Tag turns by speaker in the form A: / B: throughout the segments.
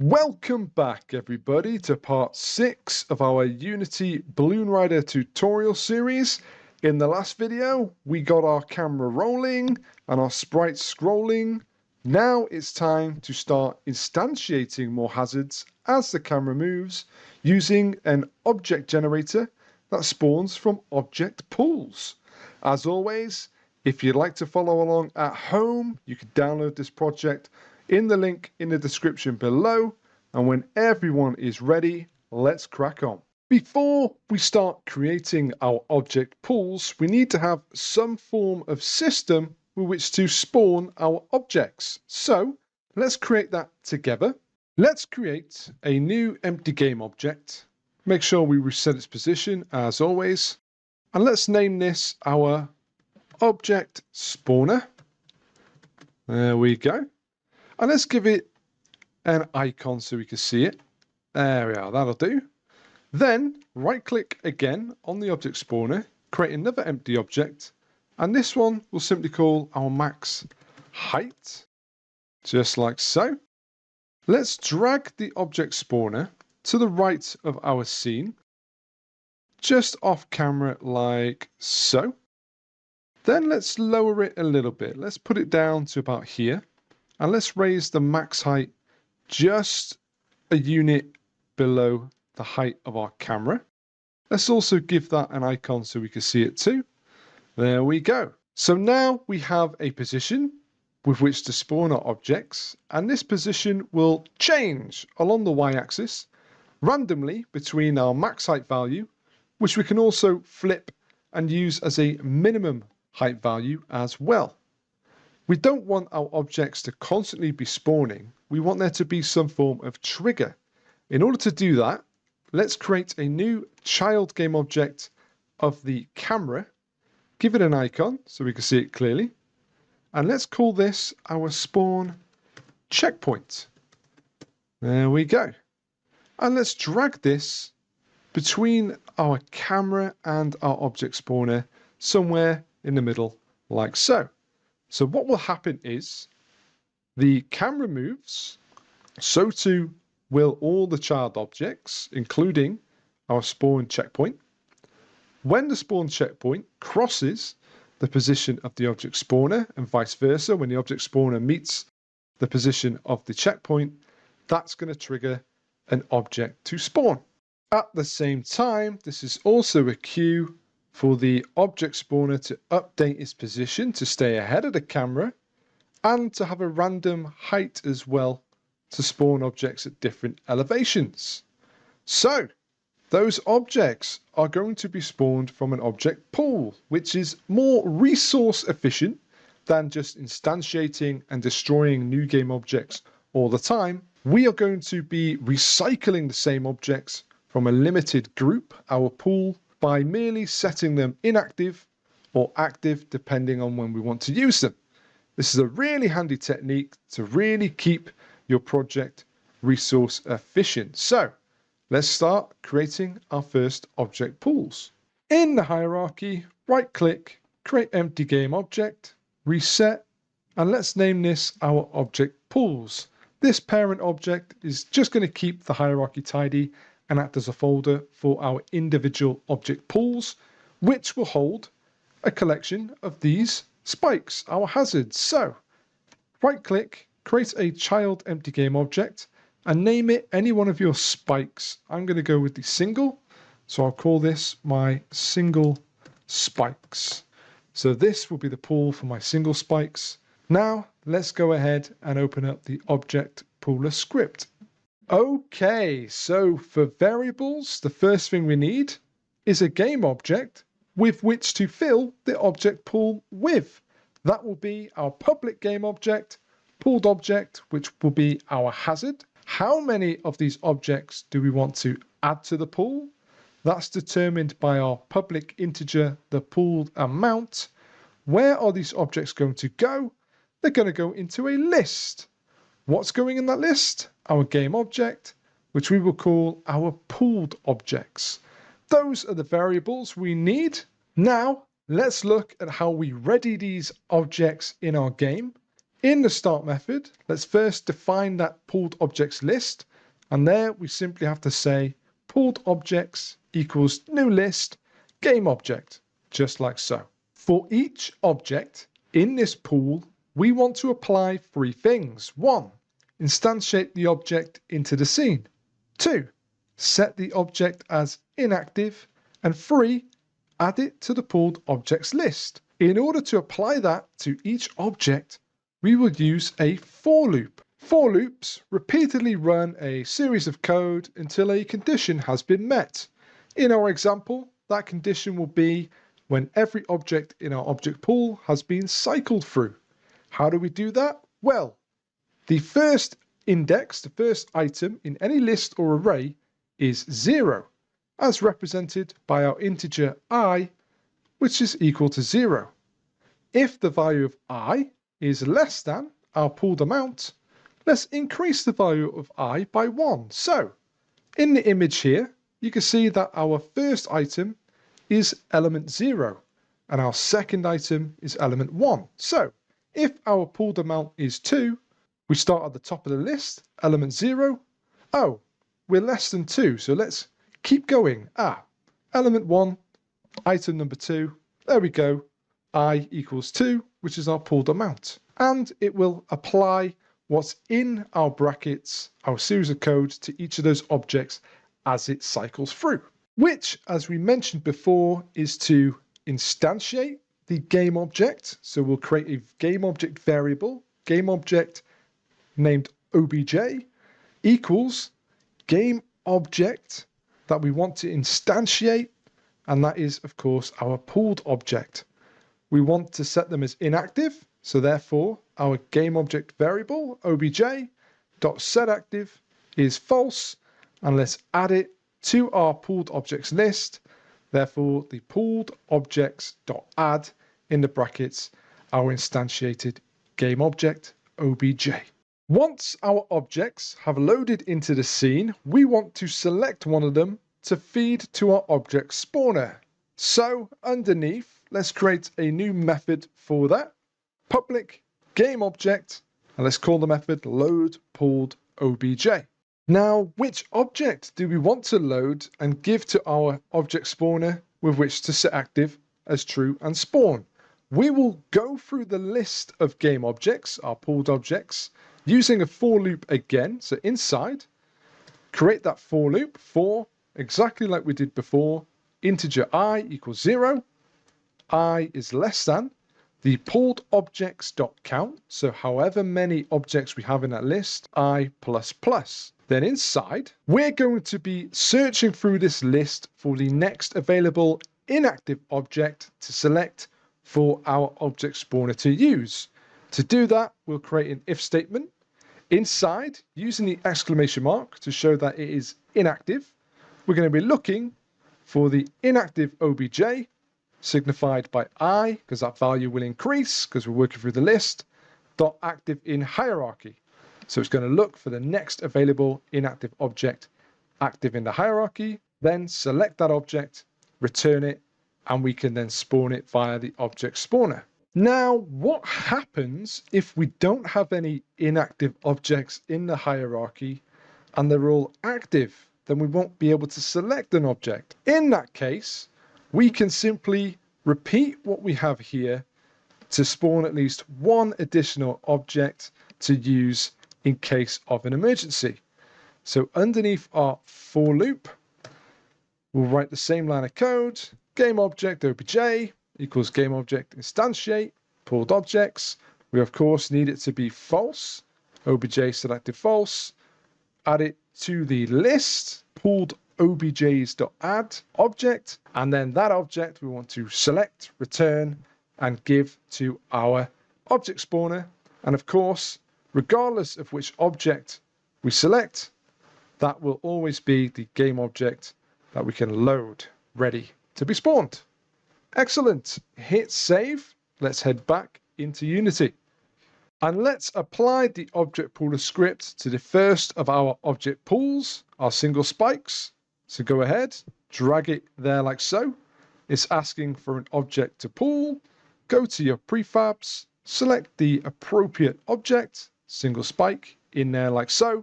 A: Welcome back, everybody, to part 6 of our Unity Balloon Rider tutorial series. In the last video, we got our camera rolling and our sprites scrolling. Now it's time to start instantiating more hazards as the camera moves using an object generator that spawns from object pools. As always, if you'd like to follow along at home, you can download this project in the link in the description below. And when everyone is ready, let's crack on. Before we start creating our object pools, we need to have some form of system with which to spawn our objects. So let's create that together. Let's create a new empty game object. Make sure we reset its position as always. And let's name this our object spawner. There we go. And let's give it an icon so we can see it. There we are, that'll do. Then right click again on the object spawner, create another empty object, and this one we'll simply call our max height, just like so. Let's drag the object spawner to the right of our scene, just off camera like so. Then let's lower it a little bit. Let's put it down to about here, and let's raise the max height just a unit below the height of our camera. Let's also give that an icon so we can see it too. There we go. So now we have a position with which to spawn our objects, and this position will change along the y-axis randomly between our max height value, which we can also flip and use as a minimum height value as well. We don't want our objects to constantly be spawning. We want there to be some form of trigger. In order to do that, let's create a new child game object of the camera. Give it an icon so we can see it clearly. And let's call this our spawn checkpoint. There we go. And let's drag this between our camera and our object spawner somewhere in the middle like so. So what will happen is the camera moves, so too will all the child objects, including our spawn checkpoint. When the spawn checkpoint crosses the position of the object spawner and vice versa, when the object spawner meets the position of the checkpoint, that's going to trigger an object to spawn. At the same time, this is also a cue for the object spawner to update its position to stay ahead of the camera and to have a random height as well to spawn objects at different elevations. So those objects are going to be spawned from an object pool, which is more resource efficient than just instantiating and destroying new game objects all the time. We are going to be recycling the same objects from a limited group, our pool, by merely setting them inactive or active depending on when we want to use them. This is a really handy technique to really keep your project resource efficient. So let's start creating our first object pools. In the hierarchy, right click, create empty game object, reset, and let's name this our object pools. This parent object is just going to keep the hierarchy tidy and act as a folder for our individual object pools, which will hold a collection of these spikes, our hazards. So right click, create a child empty game object and name it any one of your spikes. I'm going to go with the single, so I'll call this my single spikes. So this will be the pool for my single spikes. Now let's go ahead and open up the object pooler script. Okay, so for variables, the first thing we need is a game object with which to fill the object pool with. That will be our public game object, pooled object, which will be our hazard. How many of these objects do we want to add to the pool? That's determined by our public integer, the pooled amount. Where are these objects going to go? They're going to go into a list. What's going in that list? Our game object, which we will call our pooled objects. Those are the variables we need. Now, let's look at how we ready these objects in our game. In the start method, let's first define that pulled objects list. And there we simply have to say pulled objects equals new list game object, just like so. For each object in this pool, we want to apply three things. 1, instantiate the object into the scene. 2, set the object as inactive. And 3, add it to the pulled objects list. In order to apply that to each object, we will use a for loop. For loops repeatedly run a series of code until a condition has been met. In our example, that condition will be when every object in our object pool has been cycled through. How do we do that? Well, the first index, the first item in any list or array is 0, as represented by our integer I, which is equal to 0. If the value of I is less than our pooled amount, let's increase the value of I by 1. So, in the image here, you can see that our first item is element 0, and our second item is element 1. So, if our pooled amount is 2, we start at the top of the list, element 0. Oh, we're less than 2, so let's keep going. Element 1, item number 2, there we go. I equals 2, which is our pooled amount. And it will apply what's in our brackets, our series of code, to each of those objects as it cycles through. Which, as we mentioned before, is to instantiate the game object. So we'll create a game object variable, game object named obj, equals game object that we want to instantiate, and that is, of course, our pooled object. We want to set them as inactive, so therefore our game object variable obj.setActive is false, and let's add it to our pooled objects list. Therefore the pooled objects.add in the brackets our instantiated game object obj. Once our objects have loaded into the scene, we want to select one of them to feed to our object spawner. So underneath, let's create a new method for that. Public game object, and let's call the method load pooled obj. Now, which object do we want to load and give to our object spawner with which to set active as true and spawn? We will go through the list of game objects, our pooled objects, using a for loop again. So inside, create that for loop for, exactly like we did before, integer I equals 0. I is less than the pulled objects.count, so however many objects we have in that list, I plus plus. Then inside, we're going to be searching through this list for the next available inactive object to select for our object spawner to use. To do that, we'll create an if statement. Inside, using the exclamation mark to show that it is inactive, we're going to be looking for the inactive obj, signified by I, because that value will increase because we're working through the list, dot active in hierarchy. So it's going to look for the next available inactive object active in the hierarchy, then select that object, return it, and we can then spawn it via the object spawner. Now, what happens if we don't have any inactive objects in the hierarchy and they're all active? Then we won't be able to select an object. In that case, we can simply repeat what we have here to spawn at least one additional object to use in case of an emergency. So underneath our for loop, we'll write the same line of code, game object obj equals game object instantiate, pulled objects. We of course need it to be false, obj selected false, add it to the list, pulled objs.add object, and then that object we want to select, return, and give to our object spawner. And of course, regardless of which object we select, that will always be the game object that we can load, ready to be spawned. Excellent. Hit save. Let's head back into Unity. And let's apply the object pooler script to the first of our object pools, our single spikes. So go ahead, drag it there like so. It's asking for an object to pool. Go to your prefabs, select the appropriate object, single spike in there like so.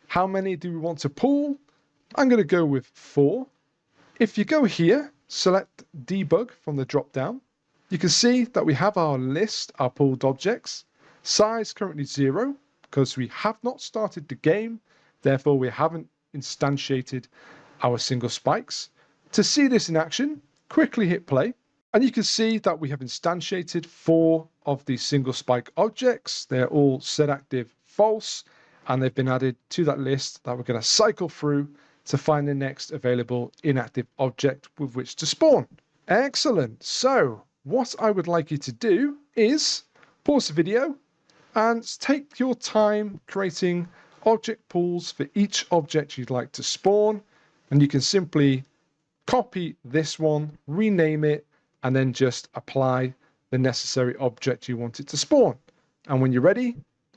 A: How many do we want to pull? I'm going to go with 4. If you go here, select debug from the drop down, you can see that we have our list, our pulled objects. Size currently 0 because we have not started the game, therefore we haven't instantiated our single spikes. To see this in action, quickly hit play, and you can see that we have instantiated 4 of the single spike objects. They're all set active false, and they've been added to that list that we're going to cycle through to find the next available inactive object with which to spawn. Excellent. So what I would like you to do is pause the video and take your time creating object pools for each object you'd like to spawn. And you can simply copy this one, rename it, and then just apply the necessary object you want it to spawn. And when you're ready,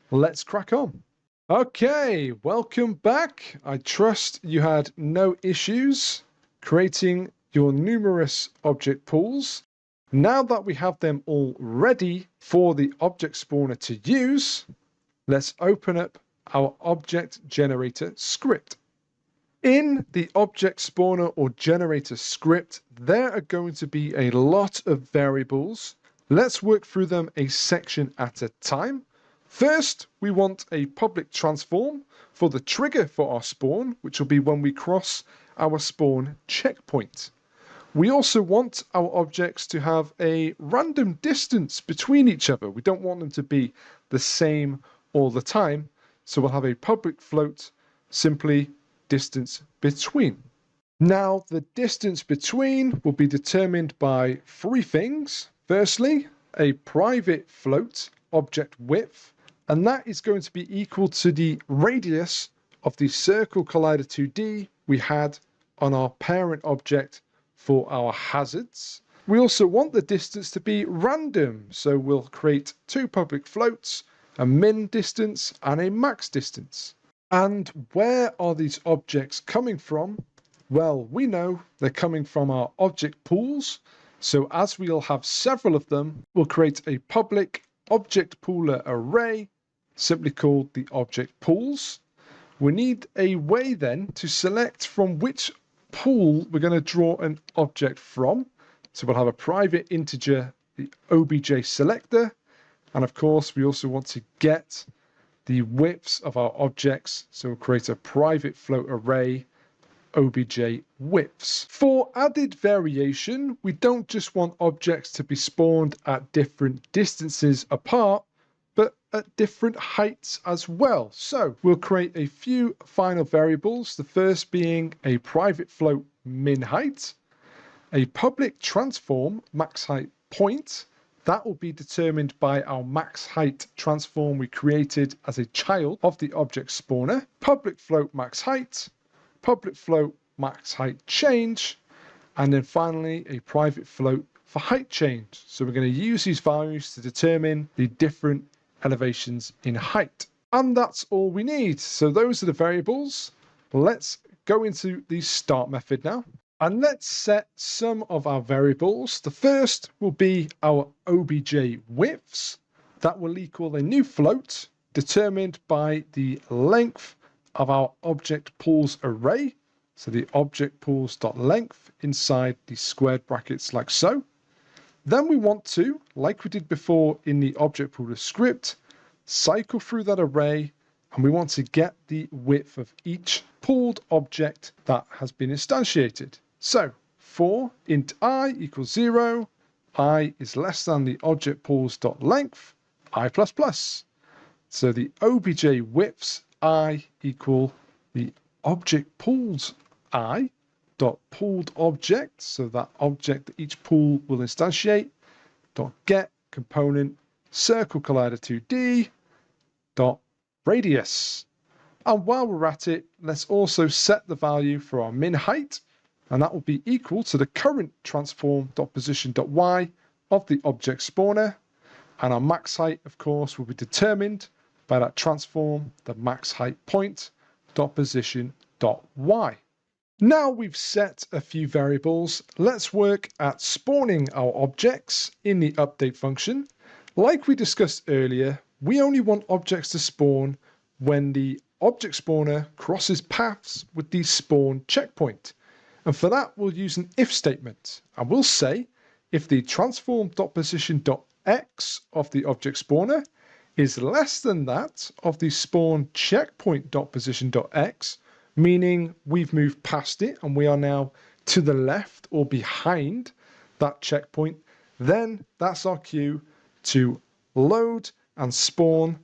A: let's crack on. Okay, welcome back. I trust you had no issues creating your numerous object pools. Now that we have them all ready for the object spawner to use, let's open up our object generator script. In the object spawner or generator script, there are going to be a lot of variables. Let's work through them a section at a time. First, we want a public transform for the trigger for our spawn, which will be when we cross our spawn checkpoint. We also want our objects to have a random distance between each other. We don't want them to be the same all the time. So we'll have a public float, simply distance between. Now, the distance between will be determined by 3 things. Firstly, a private float object width, and that is going to be equal to the radius of the circle collider 2D we had on our parent object for our hazards. We also want the distance to be random, so we'll create 2 public floats, a min distance and a max distance. And where are these objects coming from? Well, we know they're coming from our object pools. So as we'll have several of them, we'll create a public object pooler array, simply called the object pools. We need a way then to select from which pool we're going to draw an object from. So we'll have a private integer, the obj selector. And of course, we also want to get the widths of our objects. So we'll create a private float array, obj widths. For added variation, we don't just want objects to be spawned at different distances apart, but at different heights as well. So we'll create a few final variables, the first being a private float min height, a public transform max height point. That will be determined by our max height transform we created as a child of the object spawner, public float max height, public float max height change, and then finally a private float for height change. So we're going to use these values to determine the different elevations in height. And that's all we need. So those are the variables. Let's go into the start method now. And let's set some of our variables. The first will be our obj widths. That will equal a new float determined by the length of our object pools array. So the object pools.length inside the squared brackets like so. Then we want to, like we did before in the object pooler script, cycle through that array, and we want to get the width of each pooled object that has been instantiated. So for int I equals 0, I is less than the object pools.length, I++. So the obj widths I equal the object pools I dot pooled object, so that object that each pool will instantiate, dot get component circle collider 2D dot radius. And while we're at it, let's also set the value for our min height, and that will be equal to the current transform.position.y of the object spawner. And our max height, of course, will be determined by that transform, the max height point, .position.y. Now we've set a few variables, let's work at spawning our objects in the update function. Like we discussed earlier, we only want objects to spawn when the object spawner crosses paths with the spawn checkpoint. And for that, we'll use an if statement. And we'll say if the transform.position.x of the object spawner is less than that of the spawn checkpoint.position.x, meaning we've moved past it and we are now to the left or behind that checkpoint, then that's our cue to load and spawn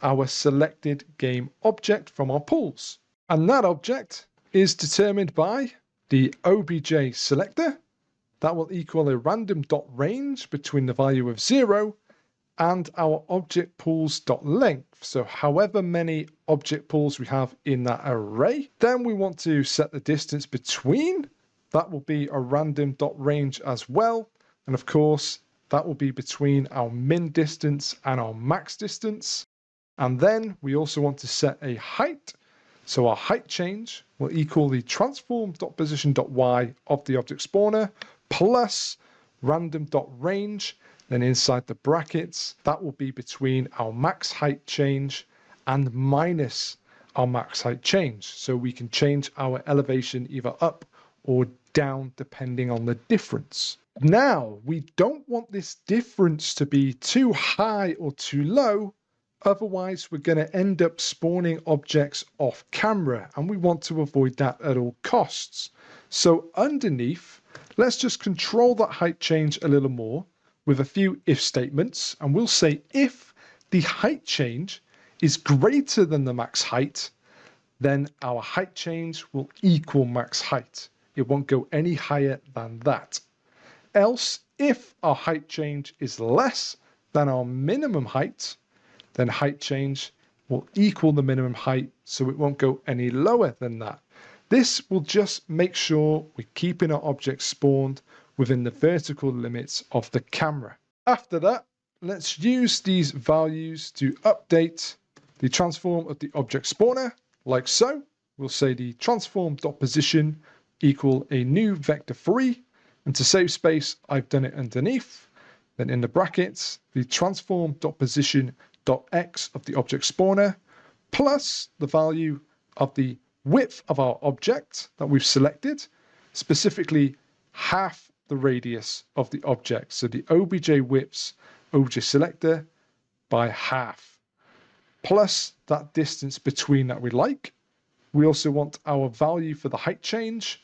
A: our selected game object from our pools. And that object is determined by the obj selector. That will equal a random dot range between the value of 0 and our object pools dot length. So however many object pools we have in that array, then we want to set the distance between. That will be a random dot range as well. And of course, that will be between our min distance and our max distance. And then we also want to set a height. So our height change will equal the transform.position.y of the object spawner plus random.range. Then inside the brackets, that will be between our max height change and minus our max height change. So we can change our elevation either up or down depending on the difference. Now, we don't want this difference to be too high or too low. Otherwise, we're going to end up spawning objects off camera, and we want to avoid that at all costs. So underneath, let's just control that height change a little more with a few if statements, and we'll say if the height change is greater than the max height, then our height change will equal max height. It won't go any higher than that. Else, if our height change is less than our minimum height, then height change will equal the minimum height, so it won't go any lower than that. This will just make sure we're keeping our objects spawned within the vertical limits of the camera. After that, let's use these values to update the transform of the object spawner, like so. We'll say the transform.position equal a new vector 3, and to save space, I've done it underneath. Then in the brackets, the transform.position.x of the object spawner plus the value of the width of our object that we've selected, specifically half the radius of the object. So the obj widths obj selector by half, plus that distance between that we like. We also want our value for the height change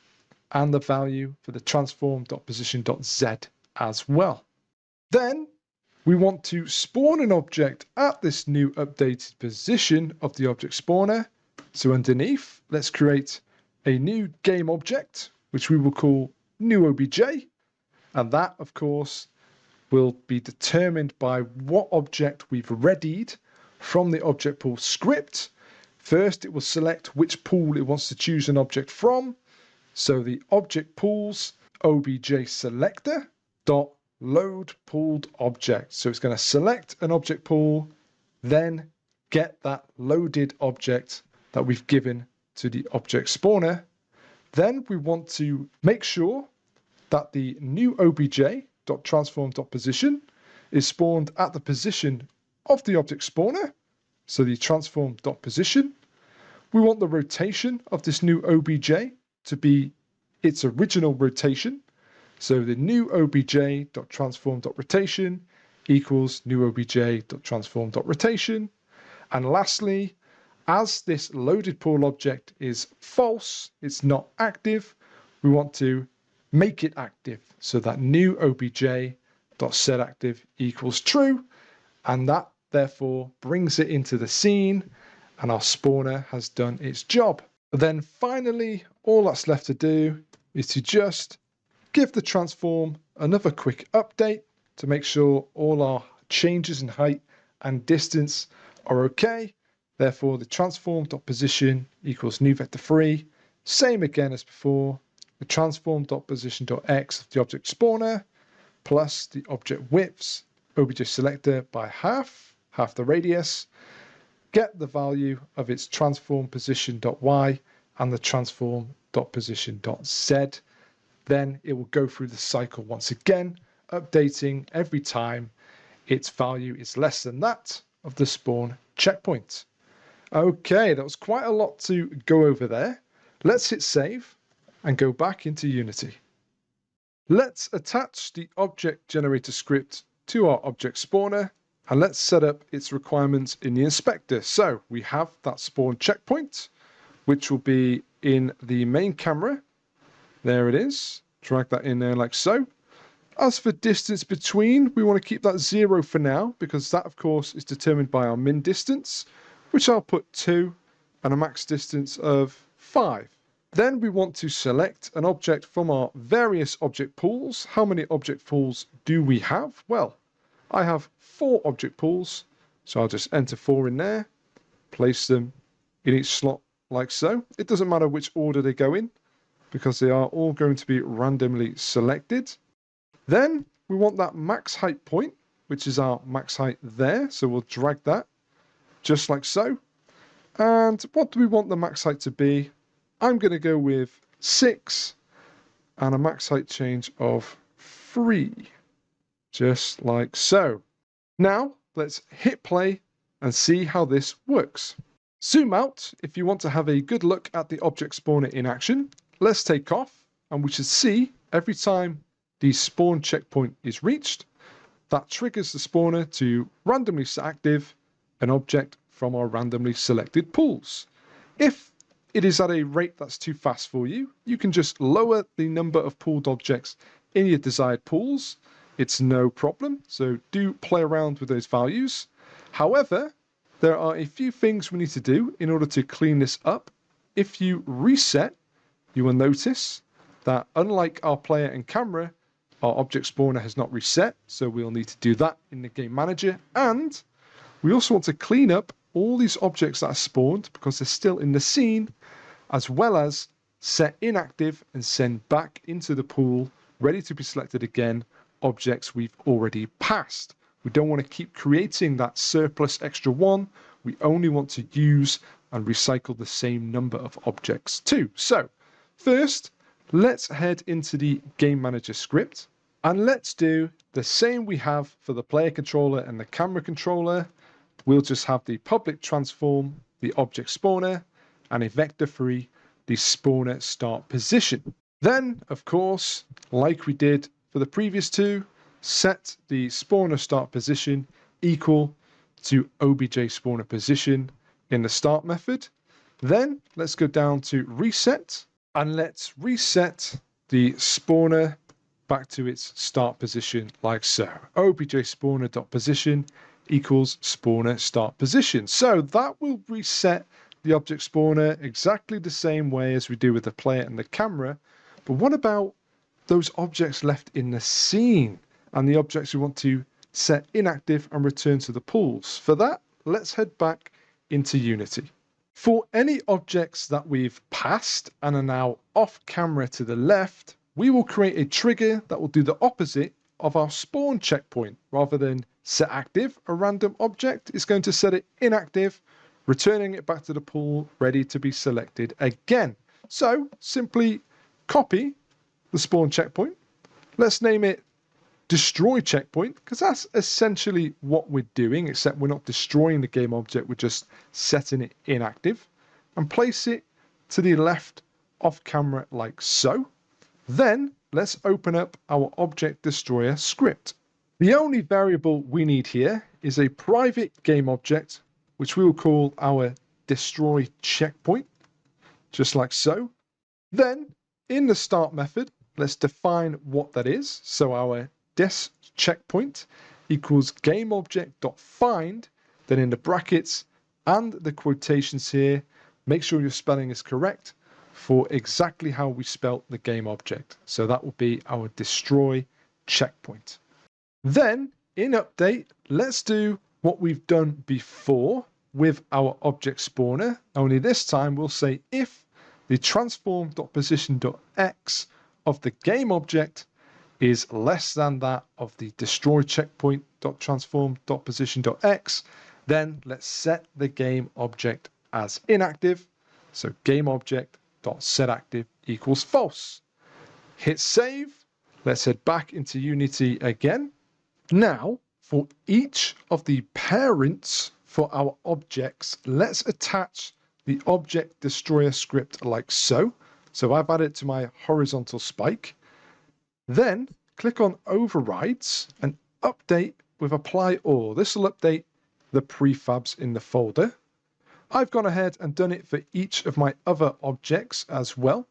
A: and the value for the transform.position.z as well. Then we want to spawn an object at this new updated position of the object spawner. So underneath, let's create a new game object, which we will call new obj. And that, of course, will be determined by what object we've readied from the object pool script. First, it will select which pool it wants to choose an object from. So the object pools obj selector dot load pooled object. So it's going to select an object pool, then get that loaded object that we've given to the object spawner. Then we want to make sure that the new obj.transform.position is spawned at the position of the object spawner. So the transform.position. We want the rotation of this new obj to be its original rotation. So the new obj.transform.rotation equals new obj.transform.rotation. And lastly, as this loaded pool object is false, it's not active, we want to make it active. So that new obj.setActive equals true, and that therefore brings it into the scene, and our spawner has done its job. But then finally, all that's left to do is to just give the transform another quick update to make sure all our changes in height and distance are okay. Therefore, the transform.position equals new vector 3. Same again as before. The transform.position.x of the object spawner plus the object widths obj selector by half the radius. Get the value of its transform.position.y and the transform.position.z. Then it will go through the cycle once again, updating every time its value is less than that of the spawn checkpoint. Okay, that was quite a lot to go over there. Let's hit save and go back into Unity. Let's attach the object generator script to our object spawner, and let's set up its requirements in the inspector. So we have that spawn checkpoint, which will be in the main camera. There it is. Drag that in there like so. As for distance between, we want to keep that 0 for now, because that, of course, is determined by our min distance, which I'll put 2, and a max distance of 5. Then we want to select an object from our various object pools. How many object pools do we have? Well, I have 4 object pools, so I'll just enter 4 in there, place them in each slot like so. It doesn't matter which order they go in, because they are all going to be randomly selected. Then we want that max height point, which is our max height there, so we'll drag that just like so. And what do we want the max height to be? I'm going to go with 6 and a max height change of 3. Just like so. Now, let's hit play and see how this works. Zoom out if you want to have a good look at the object spawner in action. Let's take off, and we should see every time the spawn checkpoint is reached, that triggers the spawner to randomly set active an object from our randomly selected pools. If it is at a rate that's too fast for you, you can just lower the number of pooled objects in your desired pools. It's no problem, so do play around with those values. However, there are a few things we need to do in order to clean this up. If you reset, you will notice that unlike our player and camera, our object spawner has not reset, so we'll need to do that in the game manager. And we also want to clean up all these objects that are spawned because they're still in the scene, as well as set inactive and send back into the pool, ready to be selected again, objects we've already passed. We don't want to keep creating that surplus extra 1. We only want to use and recycle the same number of objects too. So first, let's head into the game manager script and let's do the same we have for the player controller and the camera controller. We'll just have the public transform, the object spawner, and a vector free, the spawner start position. Then, of course, like we did for the previous two, set the spawner start position equal to obj spawner position in the start method. Then let's go down to reset and let's reset the spawner back to its start position like so. Obj spawner.position equals spawner start position. So that will reset the object spawner exactly the same way as we do with the player and the camera. But what about those objects left in the scene and the objects we want to set inactive and return to the pools? For that, let's head back into Unity. For any objects that we've passed and are now off camera to the left, we will create a trigger that will do the opposite of our spawn checkpoint. Rather than set active a random object, it's going to set it inactive, returning it back to the pool, ready to be selected again. So simply copy the spawn checkpoint. Let's name it destroy checkpoint, because that's essentially what we're doing, except we're not destroying the game object, we're just setting it inactive, and place it to the left off camera like so. Then let's open up our object destroyer script. The only variable we need here is a private game object, which we will call our destroy checkpoint, just like so. Then in the start method, let's define what that is. So our des checkpoint equals gameObject.find, then in the brackets and the quotations here, make sure your spelling is correct for exactly how we spelt the game object. So that will be our destroy checkpoint. Then in update, let's do what we've done before with our object spawner, only this time we'll say if the transform.position.x of the game object is less than that of the destroy checkpoint.transform.position.x, then let's set the game object as inactive. So game object.setActive equals false. Hit save. Let's head back into Unity again. Now, for each of the parents for our objects, let's attach the object destroyer script like so. So I've added it to my horizontal spike. Then click on overrides and update with apply all. This will update the prefabs in the folder. I've gone ahead and done it for each of my other objects as well.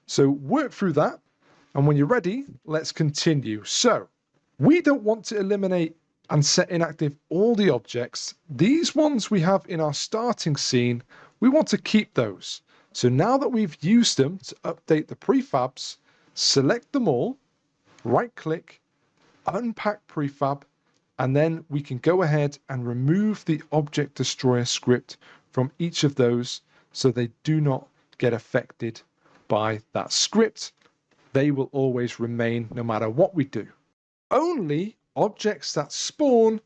A: So work through that. And when you're ready, let's continue. So we don't want to eliminate and set inactive all the objects. These ones we have in our starting scene, we want to keep those. So now that we've used them to update the prefabs, select them all, right click, unpack prefab, and then we can go ahead and remove the object destroyer script from each of those so they do not get affected by that script. They will always remain no matter what we do. Only objects that spawn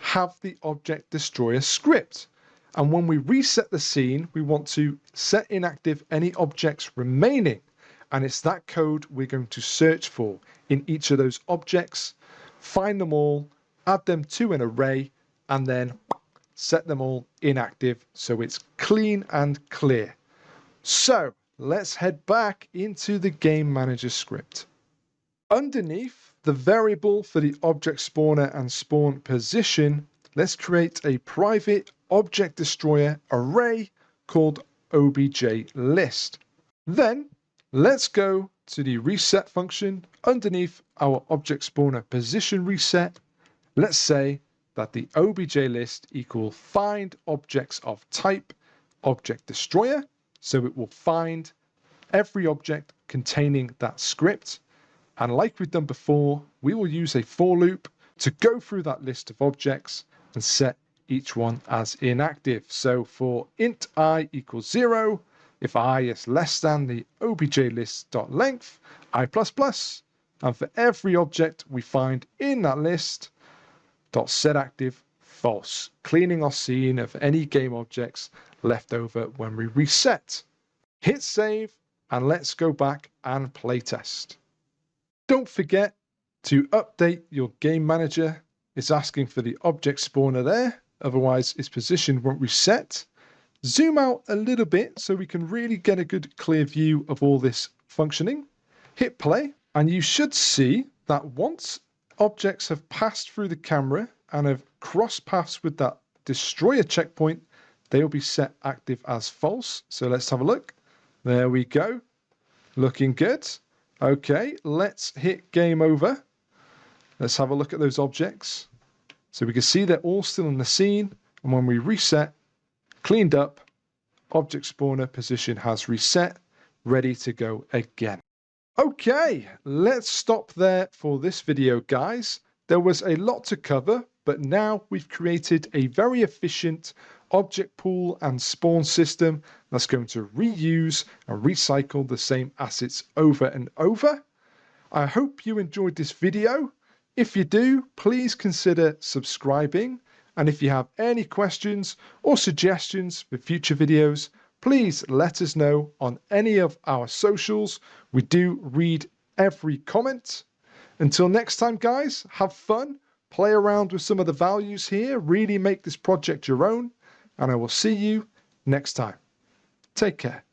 A: have the object destroyer script. And when we reset the scene, we want to set inactive any objects remaining. And it's that code we're going to search for in each of those objects, find them all, add them to an array, and then set them all inactive so it's clean and clear. So let's head back into the game manager script. Underneath the variable for the object spawner and spawn position, let's create a private object destroyer array called objList. Then let's go to the reset function underneath our object spawner position reset. Let's say that the objList equal find objects of type object destroyer. So it will find every object containing that script. And like we've done before, we will use a for loop to go through that list of objects and set each one as inactive. So for int I equals 0, if I is less than the objList.length, I++, and for every object we find in that list, .setActive false, cleaning our scene of any game objects left over when we reset. Hit save, and let's go back and playtest. Don't forget to update your game manager. It's asking for the object spawner there, otherwise its position won't reset. Zoom out a little bit so we can really get a good clear view of all this functioning. Hit play, and you should see that once objects have passed through the camera and have crossed paths with that destroyer checkpoint, they will be set active as false. So let's have a look. There we go. Looking good. Okay, let's hit game over. Let's have a look at those objects. So we can see they're all still in the scene. And when we reset, cleaned up, object spawner position has reset, ready to go again. Okay, let's stop there for this video, guys. There was a lot to cover, but now we've created a very efficient object pool and spawn system that's going to reuse and recycle the same assets over and over. I hope you enjoyed this video. If you do, please consider subscribing. And if you have any questions or suggestions for future videos, please let us know on any of our socials. We do read every comment. Until next time, guys, have fun, play around with some of the values here, really make this project your own, and I will see you next time. Take care.